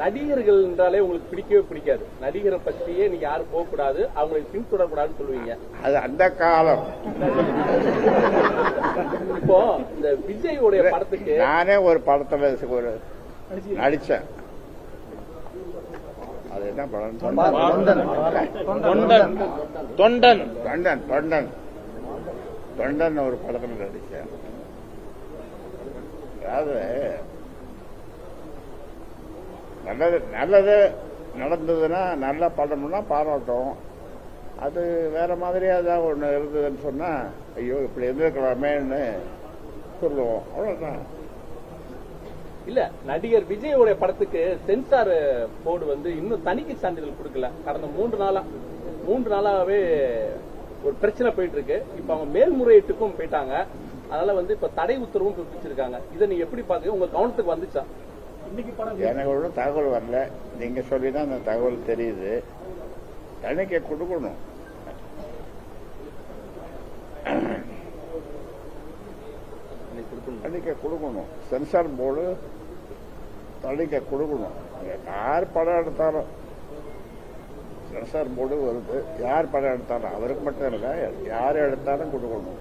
நடிகர்கள் என்றாலே உங்களுக்கு பிடிக்கவே பிடிக்காது. நடிகரை பற்றியே நீங்க யாரும் போகக்கூடாது, அவங்களை பின்தொடரக்கூடாதுன்னு சொல்லுவீங்க. அது அந்த காலம். இப்போ இந்த விஜயோடைய படத்துக்கு நானே ஒரு படத்துல ஒரு நடிச்சேன். அது என்ன படம்? தொண்டன். தொண்டன் ஒரு படத்துல நடிச்சேன். அதாவது நல்லது நடந்ததுன்னா நல்ல படம்னா பாராட்டும். அது வேற மாதிரியா ஏதாவது ஒண்ணு இருந்ததுன்னு சொன்னா ஐயோ இப்படி இருந்திருக்கலாமேன்னு சொல்லுவோம். அவ்வளவுதான். இல்ல, நடிகர் விஜயோடைய படத்துக்கு சென்சார் போர்டு வந்து இன்னும் தணிக்கை சான்றிதழ் கொடுக்கல. கடந்த 3 நாளாவே ஒரு பிரச்சனை போயிட்டு இருக்கு. இப்ப அவங்க மேல்முறையீட்டுக்கும் போயிட்டாங்க. அதனால வந்து இப்ப தடை உத்தரவும் பிறப்பிச்சிருக்காங்க. இதை நீங்க எப்படி பாத்தீங்க? உங்க கவனத்துக்கு வந்துச்சா? எனக்கு ஒன்றும் தகவல் வரல. நீங்க சொல்லிதான் அந்த தகவல் தெரியுது. தணிக்கை கொடுக்கணும். தணிக்கை கொடுக்கணும். சென்சார் போர்டு தணிக்கை கொடுக்கணும். யார் படம் எடுத்தாலும் சென்சார் போர்டு வருது. யார் படம் எடுத்தாலும் அவருக்கு மட்டும் இல்லை, யார் எடுத்தாலும் கொடுக்கணும்.